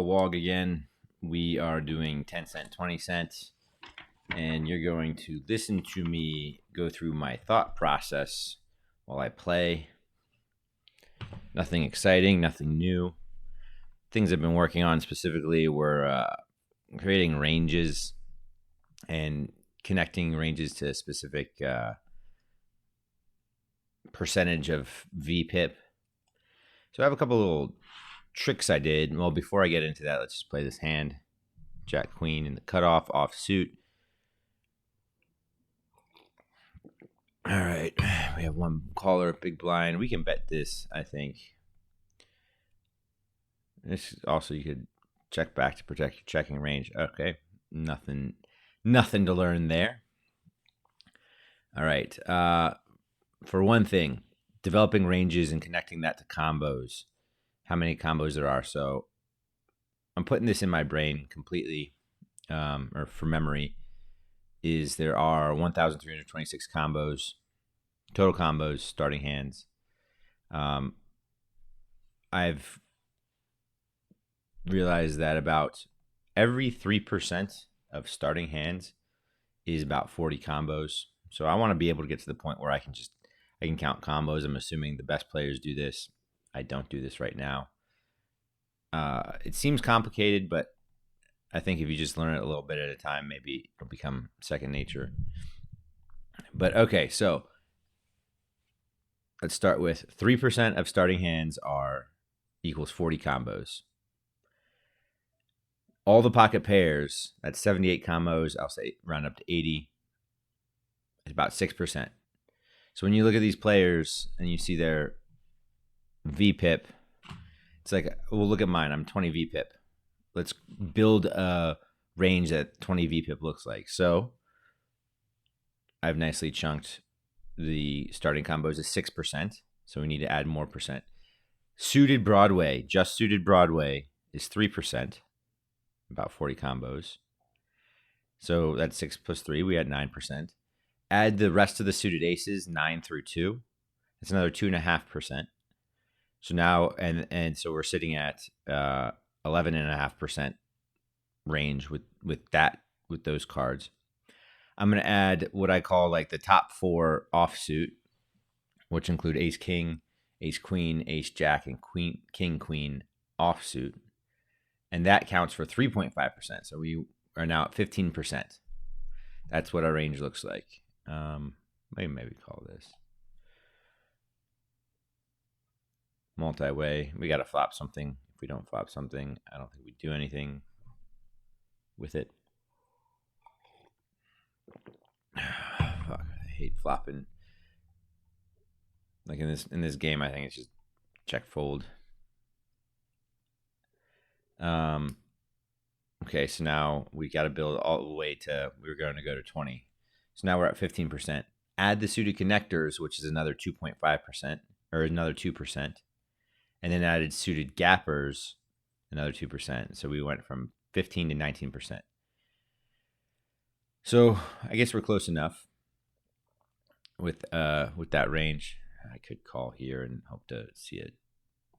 Paul Wog again. We are doing 10 cent, 20 cent, and you're going to listen to me go through my thought process while I play. Nothing exciting, nothing new. Things I've been working on specifically were creating ranges and connecting ranges to a specific percentage of VPIP. So I have a couple little tricks I did. Well, before I get into that, let's just play this hand. Jack Queen in the cutoff, off suit. All right, we have one caller, big blind. We can bet this, I think. This also, you could check back to protect your checking range. Okay, nothing to learn there. All right, for one thing, developing ranges and connecting that to combos. How many combos there are. So I'm putting this in my brain completely, or for memory, is there are 1,326 combos, total combos, starting hands. I've realized that about every 3% of starting hands is about 40 combos. So I want to be able to get to the point where I can count combos. I'm assuming the best players do this. I don't do this right now. It seems complicated, but I think if you just learn it a little bit at a time, maybe it'll become second nature. But okay, so let's start with 3% of starting hands equals 40 combos. All the pocket pairs, that's 78 combos. I'll say round up to 80. It's about 6%. So when you look at these players and you see their VPIP, it's like, well, look at mine. I'm 20 VPIP. Let's build a range that 20 VPIP looks like. So I've nicely chunked the starting combos at 6%. So we need to add more percent. Suited Broadway, just suited Broadway is 3%, about 40 combos. So that's 6 plus 3. We had 9%. Add the rest of the suited aces, 9 through 2. That's another 2.5%. So now, and so we're sitting at 11.5% range with those cards. I'm going to add what I call like the top 4 offsuit, which include ace king, ace queen, ace jack, and king queen offsuit, and that counts for 3.5%. So we are now at 15%. That's what our range looks like. Maybe call this multi-way. We got to flop something. If we don't flop something, I don't think we do anything with it. Fuck, I hate flopping. Like in this game, I think it's just check fold. Okay, so now we got to build all the way to, we were going to go to 20. So now we're at 15%. Add the suited connectors, which is another 2.5%, or another 2%. And then added suited gappers, another 2%. So we went from 15 to 19%. So I guess we're close enough with that range. I could call here and hope to see it.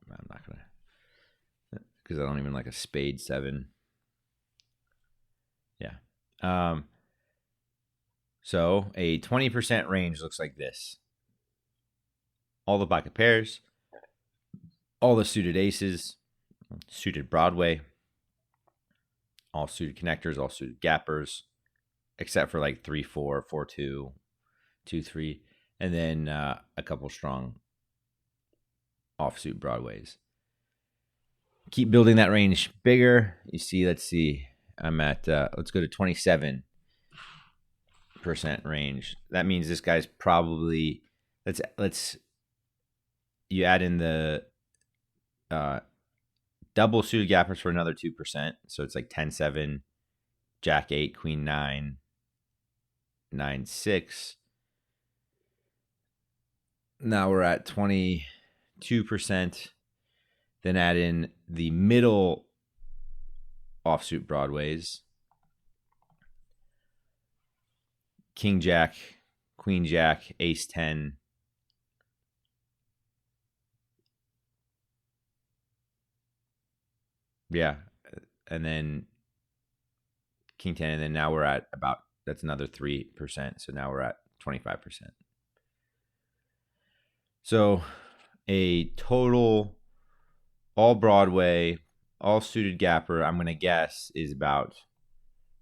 I'm not going to, because I don't even like a spade 7. Yeah. So a 20% range looks like this. All the pocket pairs, all the suited aces, suited Broadway, all suited connectors, all suited gappers, except for like 3-4, 4-2, 2-3, and then a couple strong offsuit Broadways. Keep building that range bigger. You see, let's see. I'm at, let's go to 27% range. That means this guy's probably, you add in the double suited gappers for another 2%. So it's like 10-7, jack 8, queen 9, 9-6. Now we're at 22%. Then add in the middle offsuit Broadways. King jack, queen jack, ace 10. Yeah, and then king 10, and then now we're at about, that's another 3%. So now we're at 25%. So a total all Broadway, all suited gapper, I'm going to guess, is about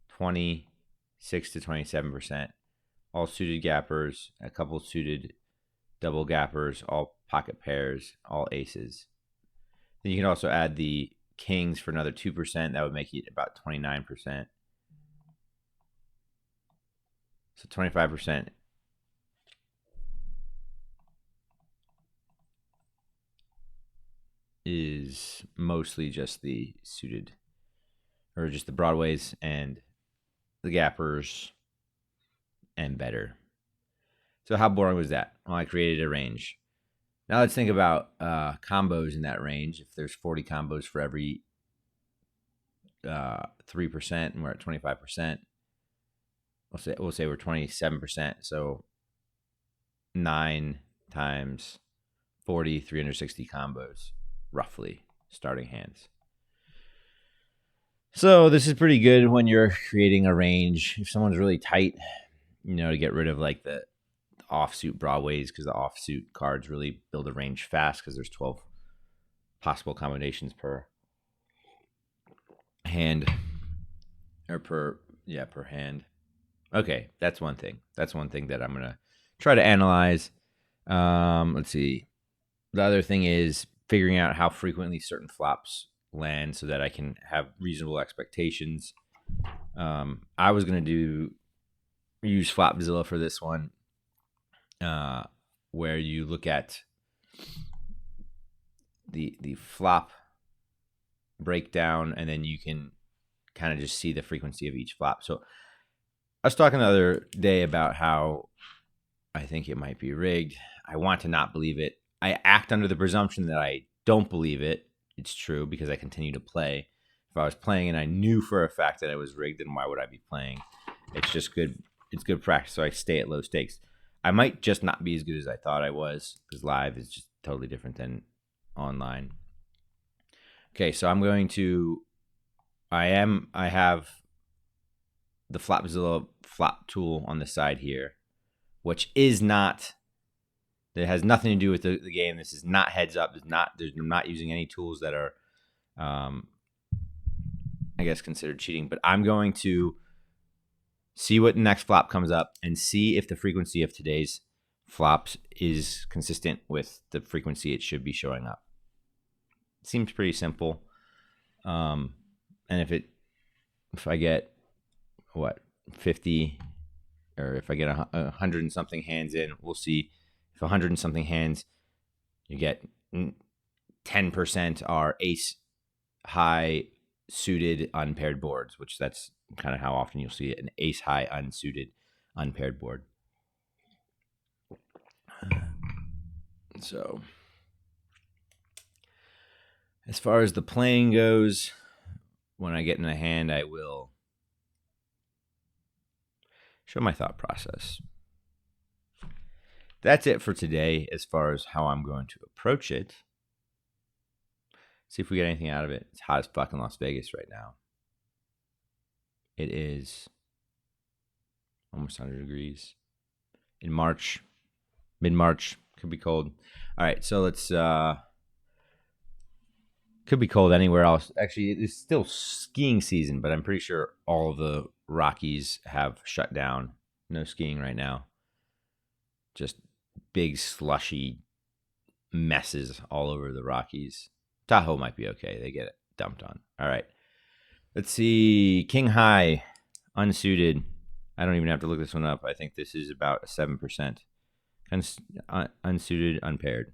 26 to 27%. All suited gappers, a couple suited double gappers, all pocket pairs, all aces. Then you can also add the kings for another 2%. That would make it about 29%. So 25% is mostly just the suited, or just the Broadways and the gappers and better. So how boring was that? Well, I created a range. Now let's think about combos in that range. If there's 40 combos for every 3%, and we're at 25%, we'll say we're 27%. So 9 times 40, 360 combos, roughly, starting hands. So this is pretty good when you're creating a range. If someone's really tight, to get rid of like the offsuit Broadways, because the offsuit cards really build a range fast, because there's 12 possible combinations per hand, or per hand. Okay, that's one thing. That's one thing that I'm gonna try to analyze. Let's see. The other thing is figuring out how frequently certain flops land, so that I can have reasonable expectations. I was gonna use Flopzilla for this one, where you look at the flop breakdown, and then you can kind of just see the frequency of each flop. So I was talking the other day about how I think it might be rigged. I want to not believe it. I act under the presumption that I don't believe it. It's true, because I continue to play. If I was playing and I knew for a fact that I was rigged, then why would I be playing? It's just good. It's good practice, so I stay at low stakes. I might just not be as good as I thought I was, because live is just totally different than online. Okay, so I'm going to, I have the Flopzilla flop tool on the side here, which is not, it has nothing to do with the game. This is not heads up. I'm not using any tools that are, I guess, considered cheating. But I'm going to see what the next flop comes up and see if the frequency of today's flops is consistent with the frequency it should be showing up. It seems pretty simple. And if I get 50, or if I get 100 and something hands in, we'll see if 100 and something hands, you get 10% are ace high suited unpaired boards, which that's kind of how often you'll see it, an ace high unsuited unpaired board. So as far as the playing goes, when I get in a hand, I will show my thought process. That's it for today as far as how I'm going to approach it. See if we get anything out of it. It's hot as fuck in Las Vegas right now. It is almost 100 degrees. In March, mid-March, could be cold. All right, so let's, could be cold anywhere else. Actually, it's still skiing season, but I'm pretty sure all of the Rockies have shut down. No skiing right now. Just big slushy messes all over the Rockies. Tahoe might be okay. They get it dumped on. All right. Let's see. King high, unsuited. I don't even have to look this one up. I think this is about 7%. Unsuited, unpaired.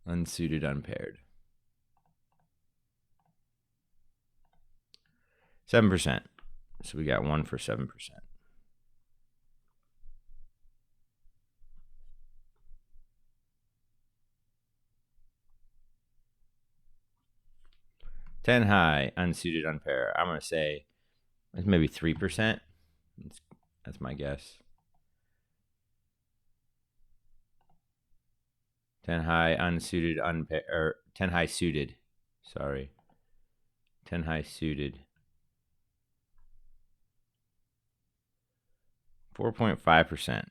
Unsuited, unpaired. 7%. So we got one for 7%. Ten high, unsuited, unpaired. I'm gonna say it's maybe 3%. That's my guess. 10 high, unsuited, unpaired, or 10 high suited. Sorry. 10 high suited. 4.5%.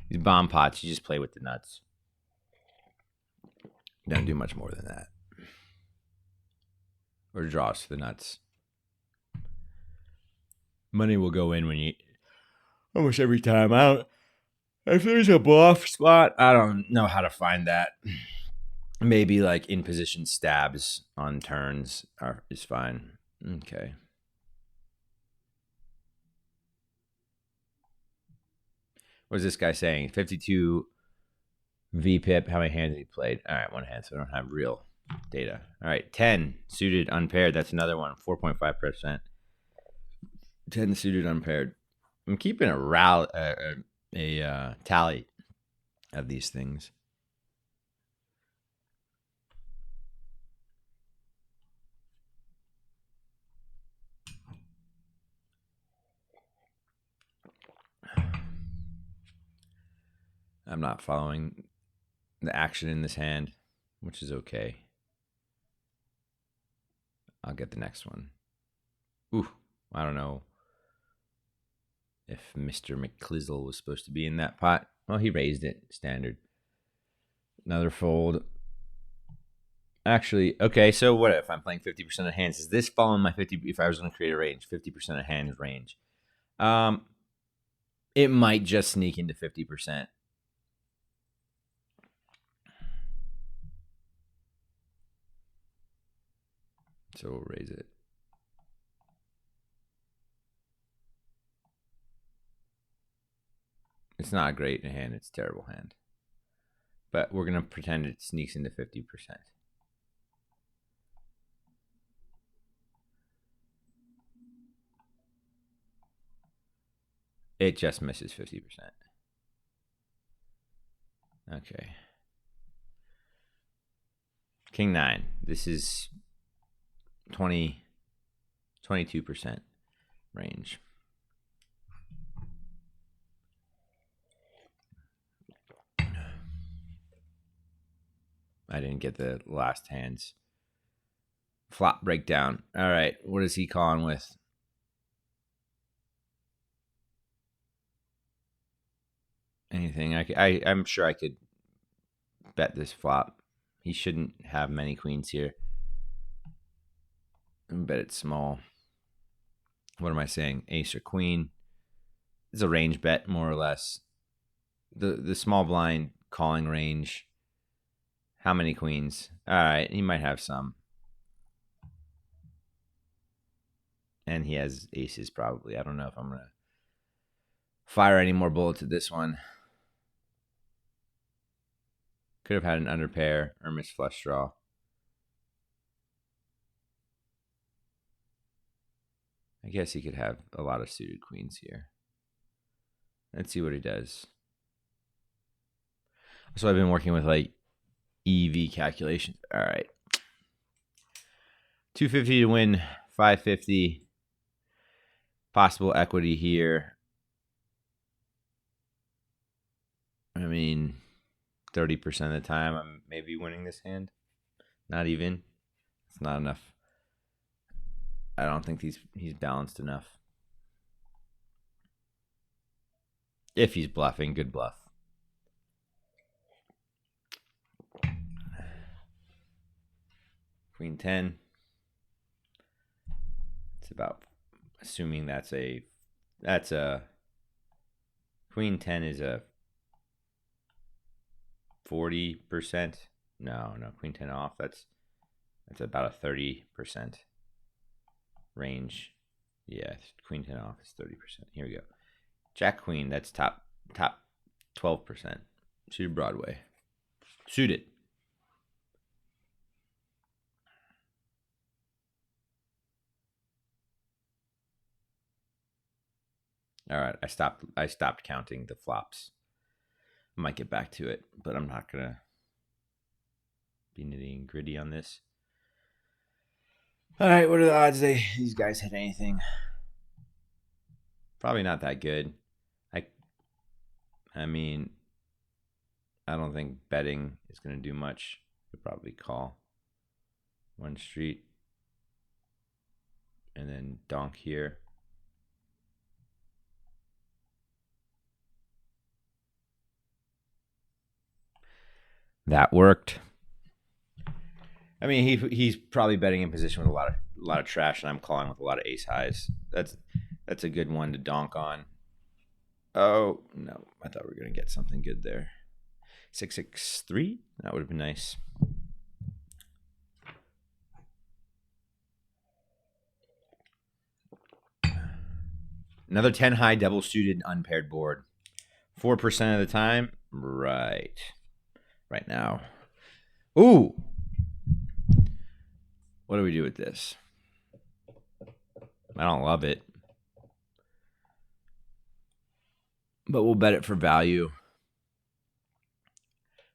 These bomb pots, you just play with the nuts. Don't do much more than that. Or draws to the nuts. Money will go in when you almost every time. If there's a bluff spot, I don't know how to find that. Maybe like in position stabs on turns is fine. Okay. What is this guy saying? 52 VPIP. How many hands he played? All right, one hand, so I don't have real data. All right, 10 suited unpaired. That's another one. 4.5%. 10 suited unpaired. I'm keeping a tally of these things. I'm not following the action in this hand, which is okay. I'll get the next one. Ooh, I don't know if Mr. McClizzle was supposed to be in that pot. Well, he raised it. Standard. Another fold. Actually, okay, so what if I'm playing 50% of hands? Is this following my 50? If I was going to create a range, 50% of hands range, it might just sneak into 50%. So we'll raise it. It's not a great hand. It's a terrible hand. But we're going to pretend it sneaks into 50%. It just misses 50%. Okay. King 9. This is 22% range. I didn't get the last hand's flop breakdown. All right, what is he calling with? Anything? I'm sure I could bet this flop. He shouldn't have many queens here. I bet it's small. What am I saying? Ace or queen? It's a range bet, more or less. The small blind calling range. How many queens? All right, he might have some. And he has aces probably. I don't know if I'm going to fire any more bullets at this one. Could have had an under pair or missed flush draw. I guess he could have a lot of suited queens here. Let's see what he does. So I've been working with like EV calculations. All right. 250 to win, 550. Possible equity here. I mean, 30% of the time I'm maybe winning this hand. Not even. It's not enough. I don't think he's balanced enough. If he's bluffing, good bluff. Queen 10. It's about, assuming that's a Queen 10 is a 40%. No, Queen 10 off. That's about a 30% range. Yeah, Queen 10 off is 30%. Here we go. Jack Queen, that's top 12%. Suited Broadway. Suited. All right, I stopped counting the flops. I might get back to it, but I'm not gonna be nitty and gritty on this. All right, what are the odds these guys hit anything? Probably not that good. I mean, I don't think betting is gonna do much. Could probably call one street and then donk here. That worked. I mean, he's probably betting in position with a lot of trash, and I'm calling with a lot of ace highs. That's a good one to donk on. Oh no, I thought we were gonna get something good there. 663. That would have been nice. Another 10 high double suited unpaired board. 4% of the time. Right now. Ooh. What do we do with this? I don't love it. But we'll bet it for value.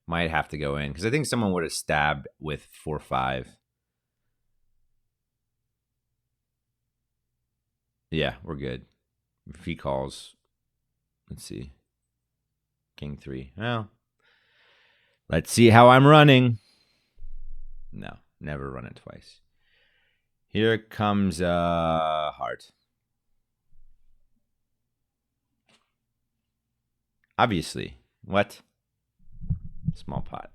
Might have to go in because I think someone would have stabbed with 4-5. Yeah, we're good. If he calls, let's see. King 3. Well, let's see how I'm running. No, never run it twice. Here comes heart. Obviously. What? Small pot.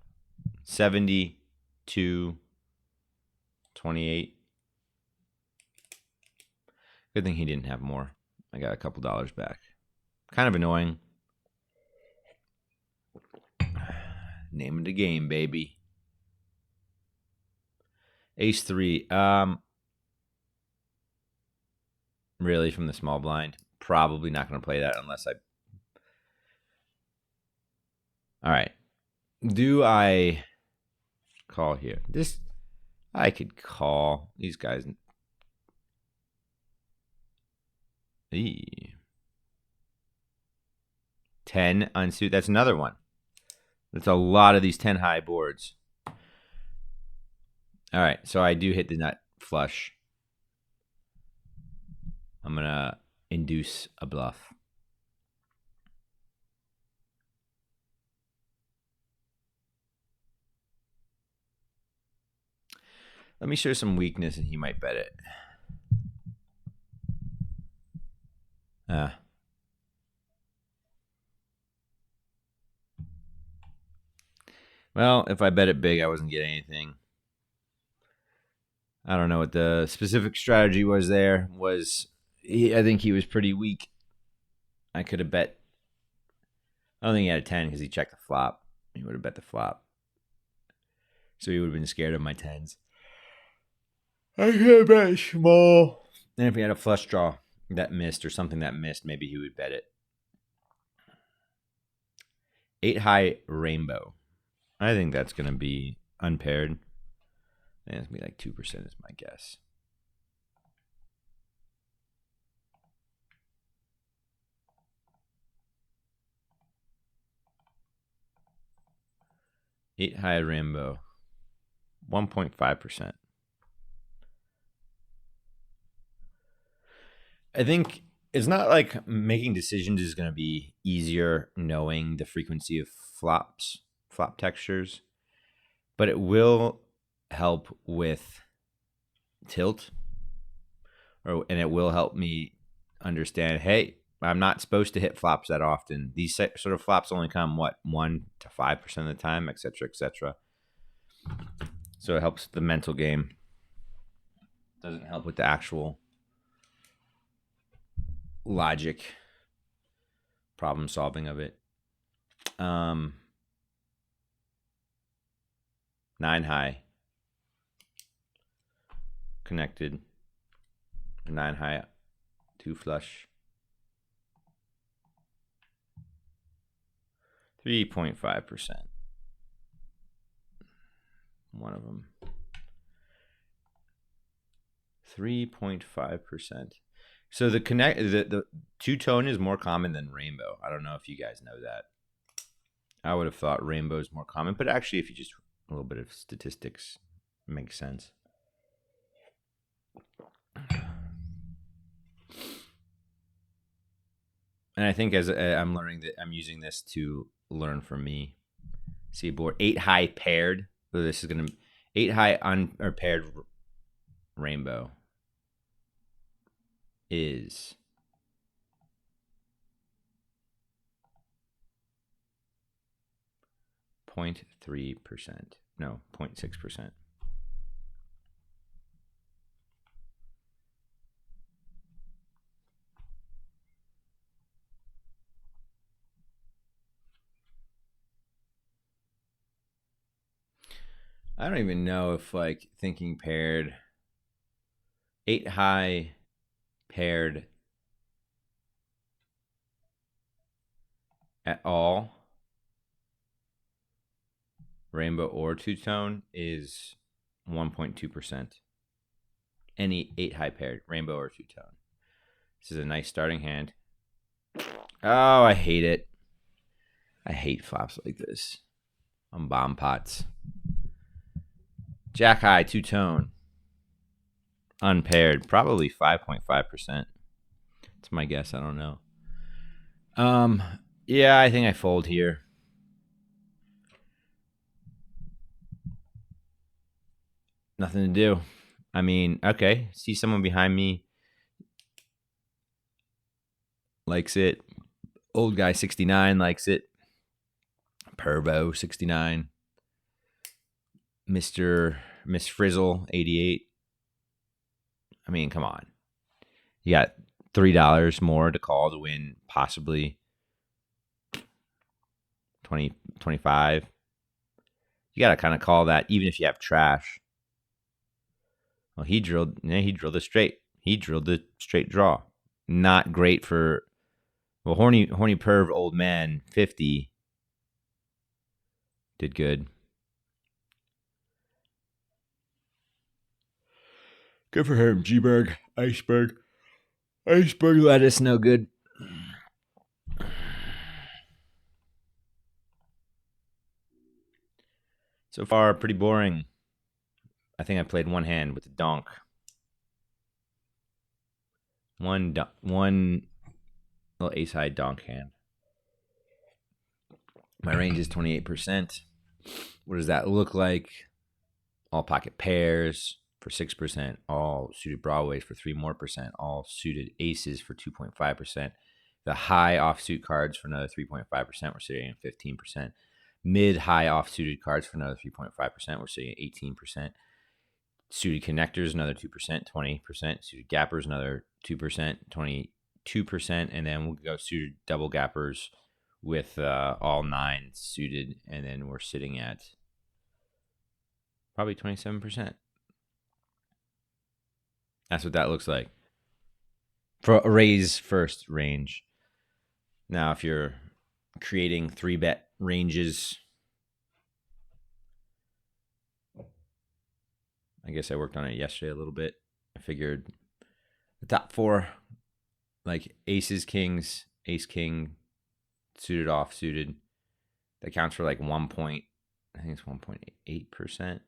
72, 28. Good thing he didn't have more. I got a couple dollars back. Kind of annoying. Name of the game, baby. Ace 3. Really, from the small blind? Probably not going to play that unless I... All right. Do I call here? This, I could call. These guys... 10 unsuit. That's another one. That's a lot of these 10 high boards. All right, so I do hit the nut flush. I'm going to induce a bluff. Let me show some weakness and he might bet it. Well, if I bet it big, I wasn't getting anything. I don't know what the specific strategy was there. I think he was pretty weak. I could have bet. I don't think he had a 10 because he checked the flop. He would have bet the flop. So he would have been scared of my 10s. I could have bet small. And if he had a flush draw that missed or something that missed, maybe he would bet it. 8 high rainbow. I think that's going to be unpaired. And it's going to be like 2% is my guess. Eight high rainbow. 1.5%. I think it's not like making decisions is going to be easier knowing the frequency of flop textures, but it will help with tilt, and it will help me understand, hey, I'm not supposed to hit flops that often. These sort of flops only come, 1 to 5% of the time, etc., etc. So it helps the mental game. Doesn't help with the actual logic problem solving of it. 9 high connected. 9 high, 2 flush. 3.5%. One of them. 3.5%. So the two-tone is more common than rainbow. I don't know if you guys know that. I would have thought rainbow is more common, but actually, if you just a little bit of statistics, it makes sense. And I think as I'm learning that, I'm using this to learn from me. See board 8 high paired. So this is gonna 8 high or paired rainbow is 0.3%. No, 0.6%. I don't even know if like thinking paired 8 high paired at all, rainbow or two-tone, is 1.2%. Any 8 high paired, rainbow or two-tone. This is a nice starting hand. Oh, I hate it. I hate flops like this on bomb pots. Jack high, two-tone. Unpaired, probably 5.5%. That's my guess. I don't know. Yeah, I think I fold here. Nothing to do. I mean, okay. See someone behind me likes it. Old guy 69 likes it. Pervo 69. Miss Frizzle 88. I mean, come on. You got $3 more to call to win possibly 20, 25. You got to kind of call that even if you have trash. Well, he drilled the straight. He drilled the straight draw. Not great for, well, horny perv old man 50 did good. Good for him. G-Berg. Iceberg lettuce, no good. So far, pretty boring. I think I played one hand with the donk. One little ace high donk hand. My range is 28%. What does that look like? All pocket pairs for 6%. All suited broadways for 3% more. All suited aces for 2.5%. The high offsuit cards for another 3.5%. We're sitting at 15%. Mid-high offsuited cards for another 3.5%. We're sitting at 18%. Suited connectors, another 2%, 20%. Suited gappers, another 2%, 22%. And then we'll go suited double gappers with all 9 suited. And then we're sitting at probably 27%. That's what that looks like for a raise first range. Now, if you're creating 3-bet ranges, I guess I worked on it yesterday a little bit. I figured the top 4, like aces, kings, ace, king, suited, off suited, that counts for like I think it's 1.8%,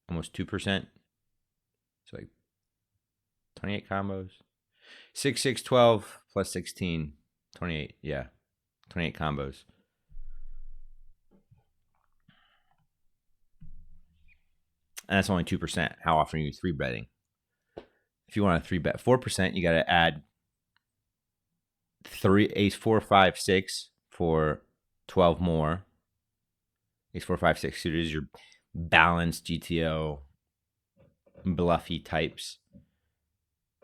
almost 2%. So like 28 combos. 6, 6, 12 plus 16, 28. Yeah, 28 combos. And that's only 2%. How often are you 3-betting? If you want to 3-bet 4%, you got to add 3 ace 4, 5, 6 for 12 more. Ace 4, 5, 6 suited is your balanced GTO bluffy types.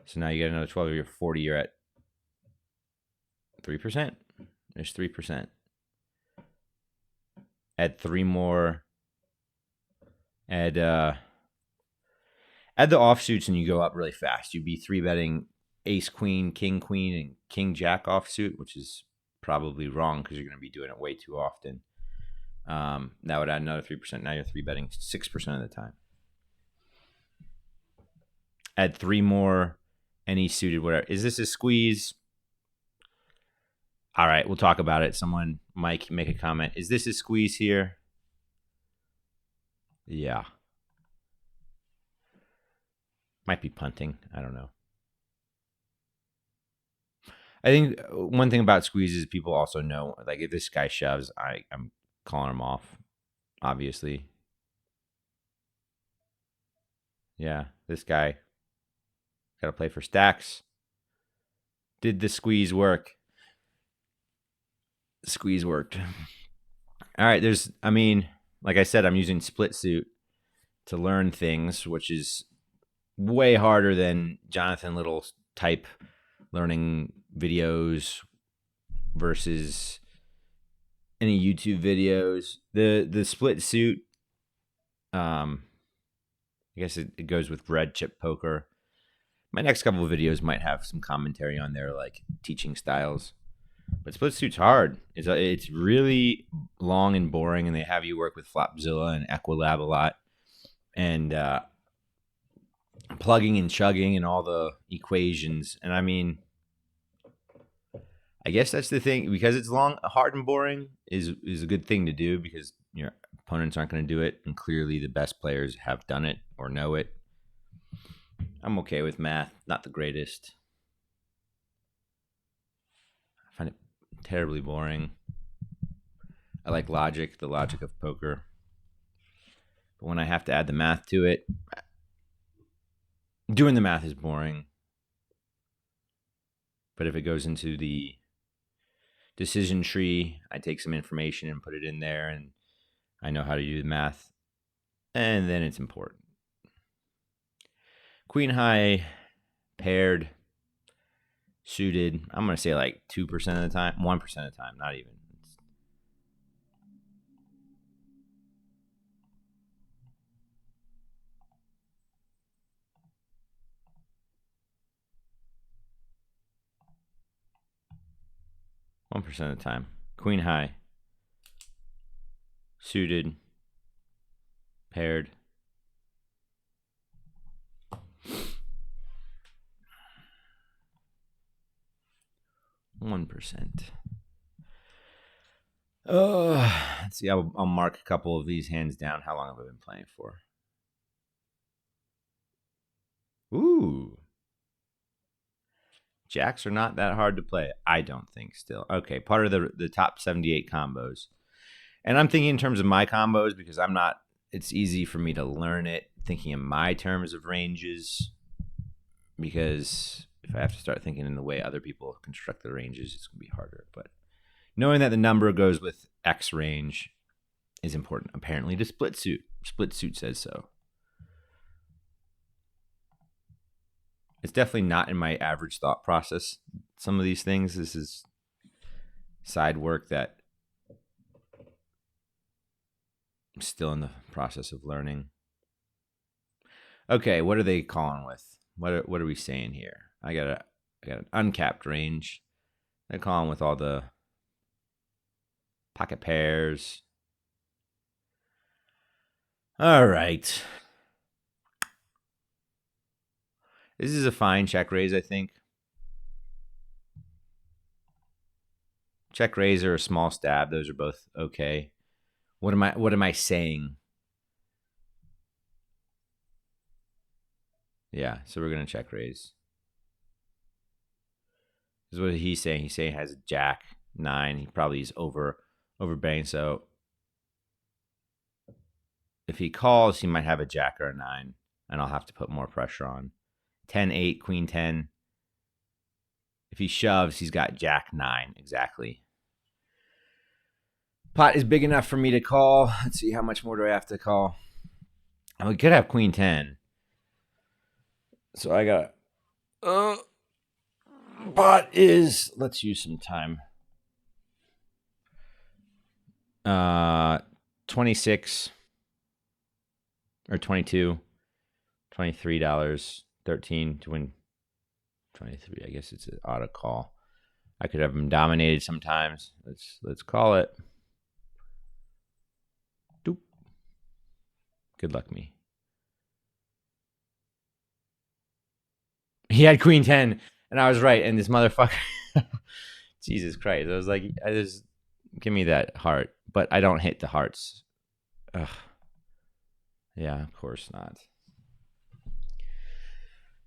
So now you get another 12 of your 40. You're at 3%. There's 3%. Add 3 more. Add the offsuits and you go up really fast. You'd be 3-betting ace queen, king queen, and king jack offsuit, which is probably wrong because you're going to be doing it way too often. That would add another 3%. Now you're 3-betting 6% of the time. Add 3 more any suited whatever. Is this a squeeze? All right, we'll talk about it. Someone might make a comment. Is this a squeeze here? Yeah. Might be punting. I don't know. I think one thing about squeezes, people also know, like if this guy shoves, I'm calling him off, obviously. Yeah, this guy got to play for stacks. Did the squeeze work? Squeeze worked. All right, like I said, I'm using split suit to learn things, which is way harder than Jonathan Little type learning videos versus any YouTube videos. The split suit, I guess it goes with red chip poker. My next couple of videos might have some commentary on their like teaching styles. But split suit's hard. It's really long and boring, and they have you work with Flopzilla and Equilab a lot, and plugging and chugging and all the equations. And I guess that's the thing, because it's long, hard, and boring is a good thing to do because your opponents aren't going to do it, and clearly the best players have done it or know it. I'm okay with math, not the greatest. I find it terribly boring. I like logic, the logic of poker. But when I have to add the math to it, doing the math is boring. But if it goes into the decision tree, I take some information and put it in there, and I know how to do the math, and then it's important. Queen high, paired, suited. I'm going to say like 2% of the time, 1% of the time, not even. One percent of the time. Queen high, suited, paired. %. Let's see. I'll mark a couple of these hands down. How long have I been playing for? Ooh. Jacks are not that hard to play. I don't think still. Okay, part of the top 78 combos. And I'm thinking in terms of my combos because it's easy for me to learn it thinking in my terms of ranges, because if I have to start thinking in the way other people construct the ranges, it's going to be harder. But knowing that the number goes with X range is important, apparently, to split suit. Split suit says so. It's definitely not in my average thought process. Some of these things, this is side work that I'm still in the process of learning. Okay, what are they calling with? What are we saying here? I got an uncapped range. They're calling with all the pocket pairs. All right. This is a fine check raise, I think. Check raise or a small stab, those are both okay. What am I saying? Yeah, so we're gonna check raise. This is what he's saying. He's saying he has a jack 9. He probably is overbetting. So if he calls, he might have a jack or a 9, and I'll have to put more pressure on. 10-8, queen 10. If he shoves, he's got jack 9 exactly. Pot is big enough for me to call. Let's see, how much more do I have to call? We could have queen 10. So I got pot is, let's use some time. 26 or 22, $23, 13 to win 23. I guess it's an auto call. I could have him dominated sometimes. Let's call it. Doop. Good luck me. He had queen 10, and I was right. And this motherfucker, Jesus Christ. I was like, I just give me that heart. But I don't hit the hearts. Ugh. Yeah, of course not.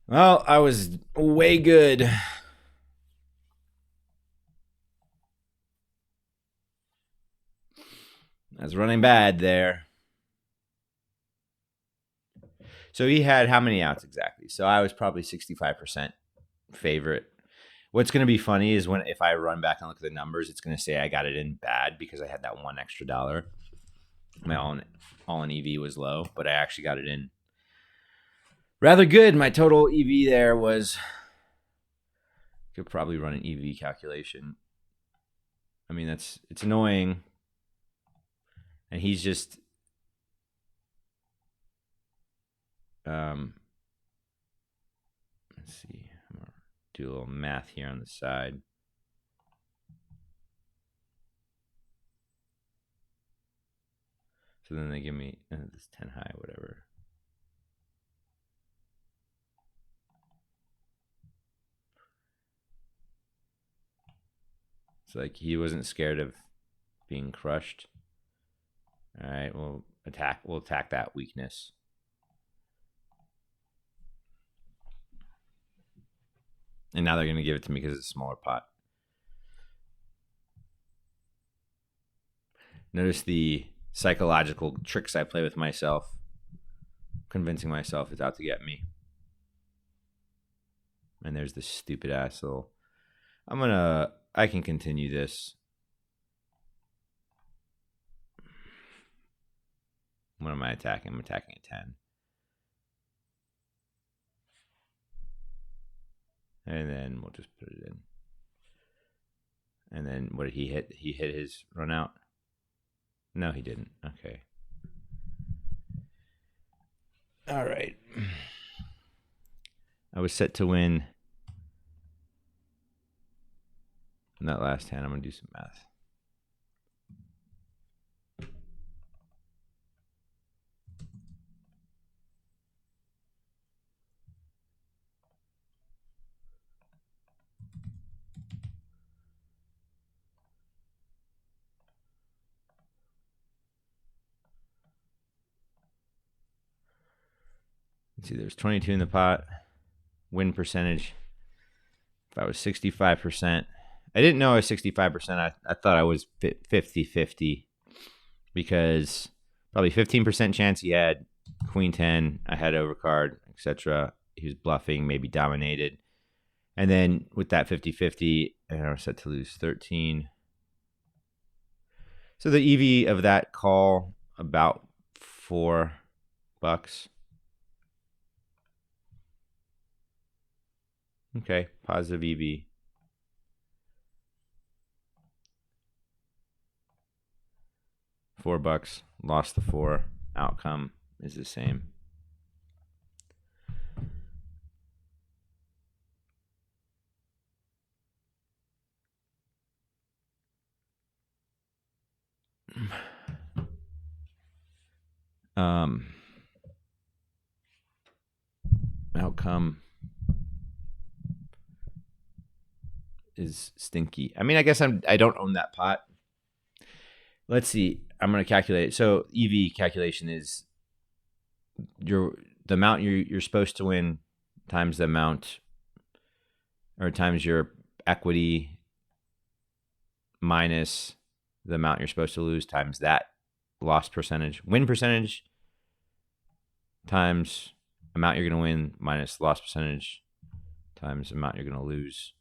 Well, I was way good. I was running bad there. So he had how many outs exactly? So I was probably 65% favorite. What's going to be funny is when if I run back and look at the numbers, it's going to say I got it in bad because I had that $1 extra. My all-in EV was low, but I actually got it in rather good. My total EV there was, could probably run an EV calculation. I mean, it's annoying. And he's just, let's see, I'm going to do a little math here on the side. So then they give me this 10 high, whatever. It's like he wasn't scared of being crushed. All right, we'll attack that weakness. And now they're going to give it to me because it's a smaller pot. Notice the psychological tricks I play with myself, convincing myself it's out to get me. And there's this stupid asshole. I can continue this. What am I attacking? I'm attacking a 10. And then we'll just put it in. And then what did he hit? He hit his run out? No, he didn't. Okay. All right. I was set to win in that last hand. I'm going to do some math. Let's see, there's 22 in the pot. Win percentage. If I was 65%, I didn't know I was 65%. I thought I was 50-50 because probably 15% chance he had queen 10. I had overcard, etc. He was bluffing, maybe dominated. And then with that 50-50, I was set to lose 13. So the EV of that call, about $4. Okay, positive EV. $4, lost the 4. Outcome is the same. Outcome is stinky. I mean, I guess I don't own that pot. Let's see. I'm going to calculate it. So EV calculation is the amount you're supposed to win times the amount, or times your equity minus the amount you're supposed to lose times that loss percentage. Win percentage times amount you're going to win minus loss percentage times amount you're going to lose.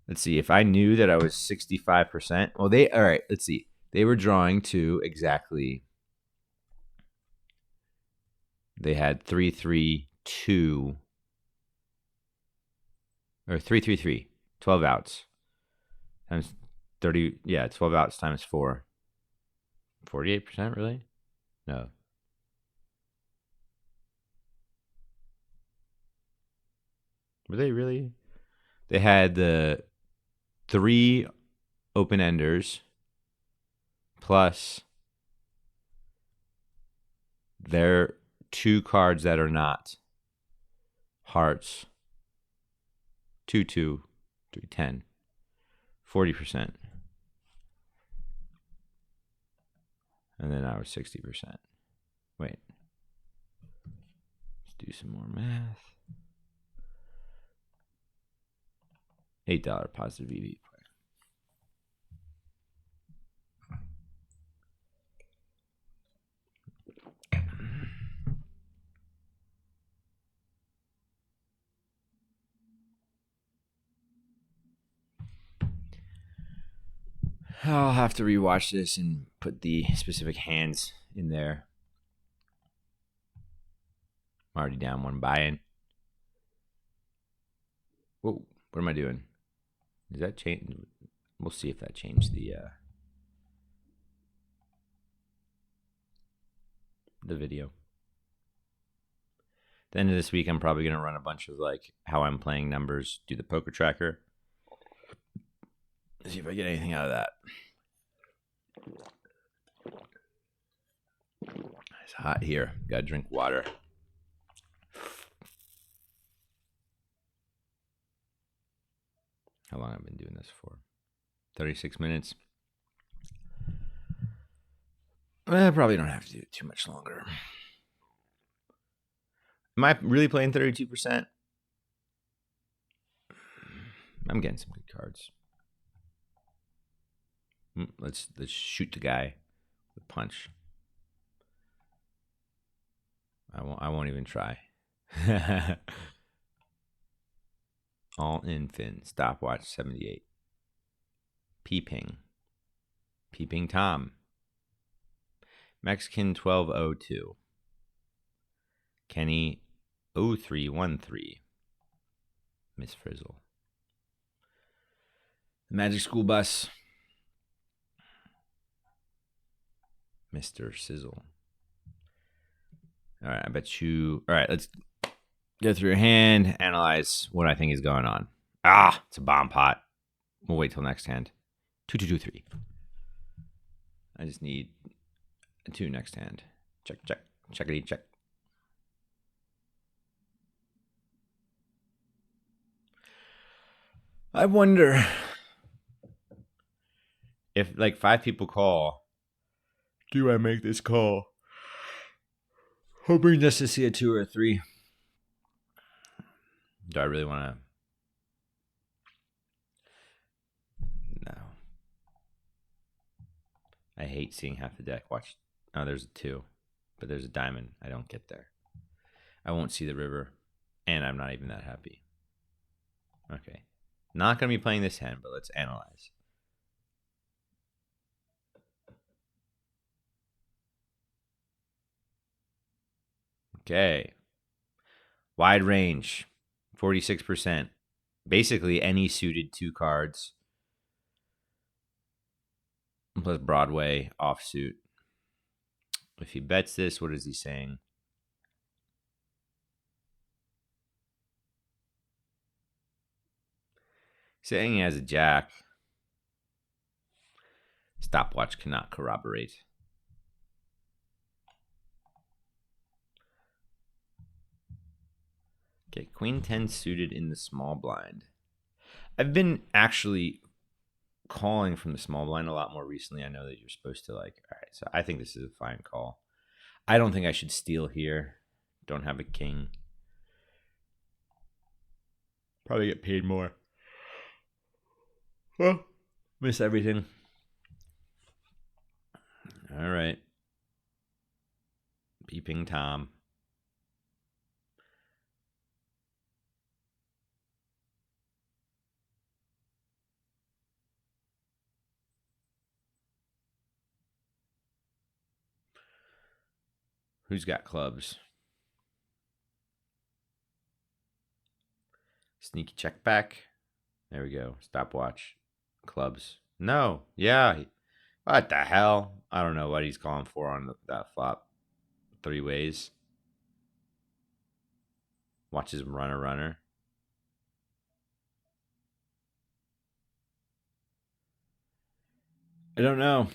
Let's see. If I knew that I was 65%, well, all right, let's see. They were drawing to exactly, they had 3-3-2 or 3-3-3, 12 outs times 30. Yeah, 12 outs times 4. 48%, really? No. Were they really? They had the 3 open enders plus their 2 cards that are not Hearts. 2-2. 3-10. 40%. And then I was 60%. Wait. Let's do some more math. $8 positive EV play. I'll have to rewatch this and put the specific hands in there. I'm already down one buy-in. Whoa, what am I doing? Does that change? We'll see if that changed the video. At the end of this week, I'm probably going to run a bunch of like how I'm playing numbers, do the poker tracker. See if I get anything out of that. It's hot here. Gotta drink water. How long have I been doing this for? 36 minutes. I probably don't have to do it too much longer. Am I really playing 32%? I'm getting some good cards. Let's shoot the guy with a punch. I won't even try. All in fin. Stopwatch 78. Peeping Tom. Mexican 1202. Kenny 0313. Miss Frizzle. The Magic School Bus. Mr. Sizzle. All right, I bet you. All right, let's go through your hand, analyze what I think is going on. It's a bomb pot. We'll wait till next hand. 2-2-2-3. I just need a 2 next hand. Check. Checkity check. I wonder if like 5 people call. Do I make this call? Hoping just to see a 2 or a 3. Do I really want to? No. I hate seeing half the deck. Watch. Oh, there's a 2. But there's a diamond. I don't get there. I won't see the river. And I'm not even that happy. Okay. Not going to be playing this hand, but let's analyze. Okay. Wide range. 46%. Basically any suited 2 cards. Plus Broadway offsuit. If he bets this, what is he saying? Saying he has a jack. Stopwatch cannot corroborate. Okay, Queen 10 suited in the small blind. I've been actually calling from the small blind a lot more recently. I know that you're supposed to like, all right, so I think this is a fine call. I don't think I should steal here. Don't have a king. Probably get paid more. Well, miss everything. All right. Peeping Tom. Who's got clubs? Sneaky check back. There we go. Stopwatch. Clubs. No. Yeah. What the hell? I don't know what he's calling for on that flop. 3 ways. Watches him run a runner. I don't know.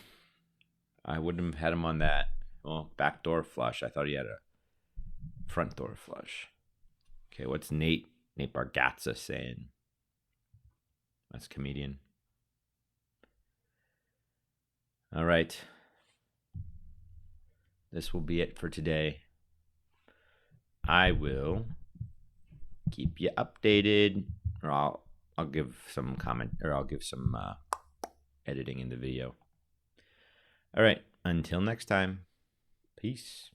I wouldn't have had him on that. Well, backdoor flush. I thought he had a front door flush. Okay, what's Nate Bargatze saying? That's a comedian. All right. This will be it for today. I will keep you updated, or I'll give some comment, or I'll give some editing in the video. All right. Until next time. Peace.